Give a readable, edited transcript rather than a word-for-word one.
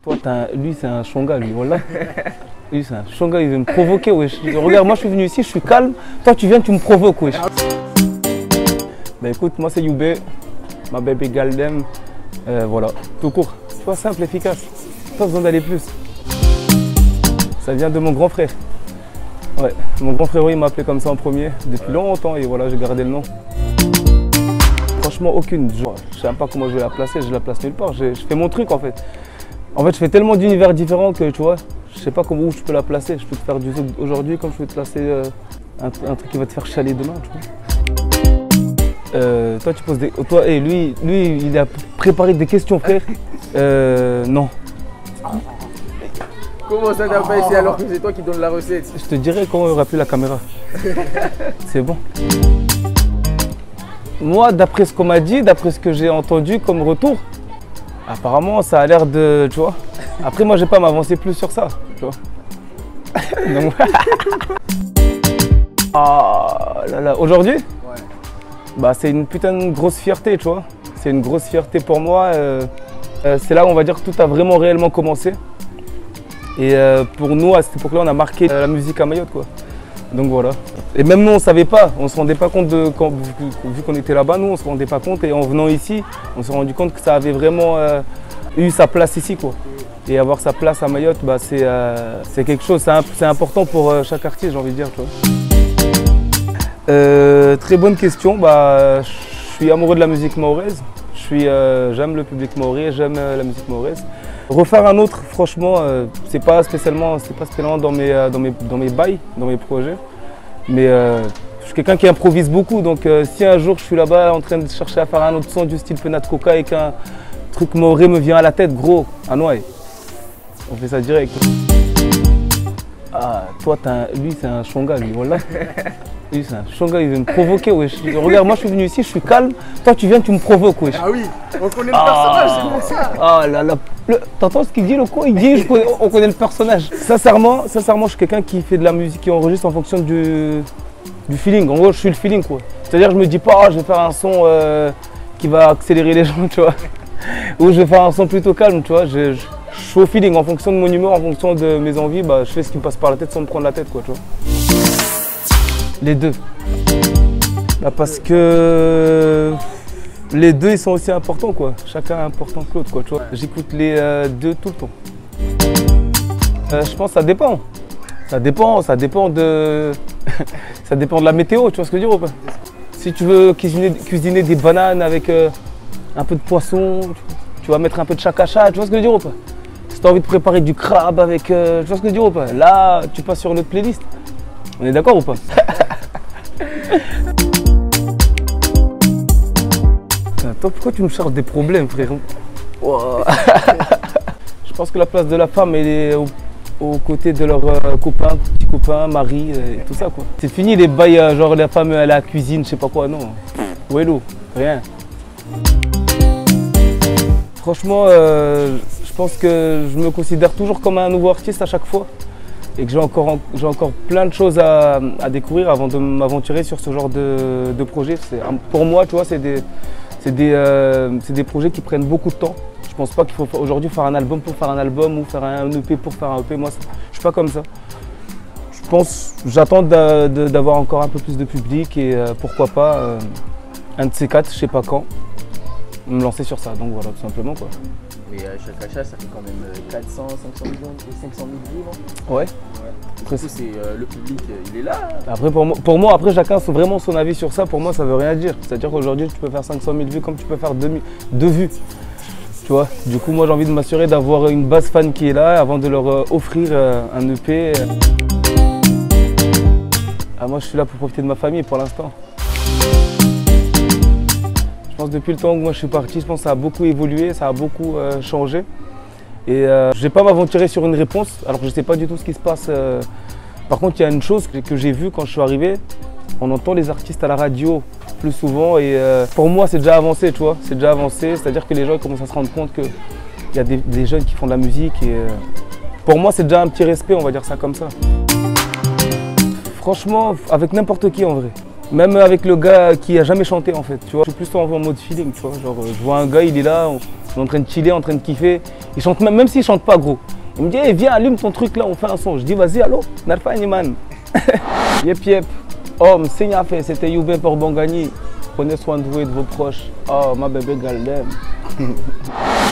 Toi, lui, c'est un chonga, lui, voilà. Lui, c'est un chonga, il veut me provoquer, wesh. Regarde, moi, je suis venu ici, je suis calme. Toi, tu viens, tu me provoques, wesh. Bah écoute, moi, c'est Youbé, ma baby Galdem. Voilà, tout court. Tu vois, simple, efficace. Pas besoin d'aller plus. Ça vient de mon grand frère. Ouais, mon grand frère, il m'a appelé comme ça en premier depuis longtemps et voilà, j'ai gardé le nom. Franchement, aucune. Je ne sais pas comment je vais la placer, je la place nulle part. Je fais mon truc en fait. En fait, je fais tellement d'univers différents que tu vois, je sais pas où je peux la placer. Je peux te faire du zouk aujourd'hui comme je peux te placer un truc qui va te faire chialer demain, tu vois. Toi, tu poses des. Toi, et lui, il a préparé des questions, frère. Non. Comment ça t'a pas essayé alors que c'est toi qui donne la recette? Je te dirais quand il n'y aura plus la caméra. C'est bon. Moi, d'après ce qu'on m'a dit, d'après ce que j'ai entendu comme retour, apparemment, ça a l'air de, tu vois. Après, moi, je vais pas m'avancer plus sur ça, tu vois. Donc, ah là là, aujourd'hui, bah, c'est une putain de grosse fierté, tu vois. C'est une grosse fierté pour moi. C'est là où on va dire que tout a vraiment réellement commencé. Et pour nous, à cette époque-là, on a marqué la musique à Mayotte, quoi. Donc voilà. Et même nous, on ne savait pas, on ne se rendait pas compte vu qu'on était là-bas, nous, on ne se rendait pas compte. Et en venant ici, on s'est rendu compte que ça avait vraiment eu sa place ici, quoi. Et avoir sa place à Mayotte, bah, c'est quelque chose, c'est important pour chaque artiste, j'ai envie de dire, tu vois. Très bonne question. Bah, je suis amoureux de la musique mahoraise. J'aime le public mahorais, j'aime la musique mahoraise. Refaire un autre, franchement, c'est pas spécialement dans mes bails, dans mes projets. Mais je suis quelqu'un qui improvise beaucoup, donc si un jour je suis là-bas en train de chercher à faire un autre son du style Penat Coca et qu'un truc mahorais me vient à la tête, gros, à Noailles, on fait ça direct. Ah, toi, lui, c'est un chonga, lui, voilà. Lui, c'est un chonga, il veut me provoquer, wesh. Regarde, moi, je suis venu ici, je suis calme. Toi, tu viens, tu me provoques, wesh. Ah oui, on connaît le personnage, c'est pour ça. Ah là là. T'entends ce qu'il dit, le quoi? Il dit, on connaît le personnage. Sincèrement, je suis quelqu'un qui fait de la musique, qui enregistre en fonction du feeling. En gros, je suis le feeling, quoi. C'est-à-dire, je me dis pas, je vais faire un son qui va accélérer les gens, tu vois. Ou je vais faire un son plutôt calme, tu vois. Je suis au feeling, en fonction de mon humeur, en fonction de mes envies, bah, je fais ce qui me passe par la tête sans me prendre la tête, quoi, tu vois. Les deux. Bah, parce que les deux, ils sont aussi importants, quoi. Chacun est important que l'autre, quoi, tu vois. J'écoute les deux tout le temps. Je pense que ça dépend. Ça dépend de la météo, tu vois ce que je veux dire ou pas? Si tu veux cuisiner des bananes avec un peu de poisson, tu vas mettre un peu de chakacha, tu vois ce que je veux dire ou pas? Si tu as envie de préparer du crabe avec, tu vois ce que je veux dire ou pas? Là, tu passes sur notre playlist. On est d'accord ou pas? Toi, pourquoi tu me cherches des problèmes, frère? Wow. Je pense que la place de la femme, elle est aux côtés de leurs copains, petits copains, mari et tout ça, quoi. C'est fini les bails, genre la femme à la cuisine, je sais pas quoi, non. Wello, rien. Franchement, je pense que je me considère toujours comme un nouveau artiste à chaque fois. Et que j'ai encore plein de choses à découvrir avant de m'aventurer sur ce genre de projet. Pour moi, tu vois, c'est des projets qui prennent beaucoup de temps. Je pense pas qu'il faut aujourd'hui faire un album pour faire un album ou faire un EP pour faire un EP. Moi, je suis pas comme ça. J'attends d'avoir encore un peu plus de public et pourquoi pas un de ces quatre, je sais pas quand, me lancer sur ça. Donc voilà, tout simplement, quoi. Mais chaque achat, ça fait quand même 400, 500 000 vues, non? Ouais. Après, c'est le public, il est là. Après, pour moi, après, chacun a vraiment son avis sur ça. Pour moi, ça veut rien dire. C'est-à-dire qu'aujourd'hui, tu peux faire 500 000 vues comme tu peux faire deux vues. Tu vois? Du coup, moi, j'ai envie de m'assurer d'avoir une base fan qui est là avant de leur offrir un EP. Ah, moi, je suis là pour profiter de ma famille pour l'instant. Je pense que depuis le temps que moi je suis parti, je pense que ça a beaucoup évolué, ça a beaucoup changé. Et je ne vais pas m'aventurer sur une réponse, alors que je ne sais pas du tout ce qui se passe. Par contre, il y a une chose que j'ai vue quand je suis arrivé, on entend les artistes à la radio plus souvent et pour moi c'est déjà avancé, tu vois. C'est déjà avancé, c'est-à-dire que les gens commencent à se rendre compte qu'il y a des jeunes qui font de la musique et pour moi c'est déjà un petit respect, on va dire ça comme ça. Franchement, avec n'importe qui en vrai. Même avec le gars qui a jamais chanté en fait, tu vois. Je suis plus en mode feeling, tu vois. Genre, je vois un gars, il est là, on est en train de chiller, en train de kiffer. Il chante même s'il chante pas gros. Il me dit, hey, viens, allume ton truc là, on fait un son. Je dis, vas-y, allô, Narfani man. Yep, yep. Oh, m'signe à fait, c'était Youbin pour Bongani. Prenez soin de vous et de vos proches. Oh, ma bébé Galdem.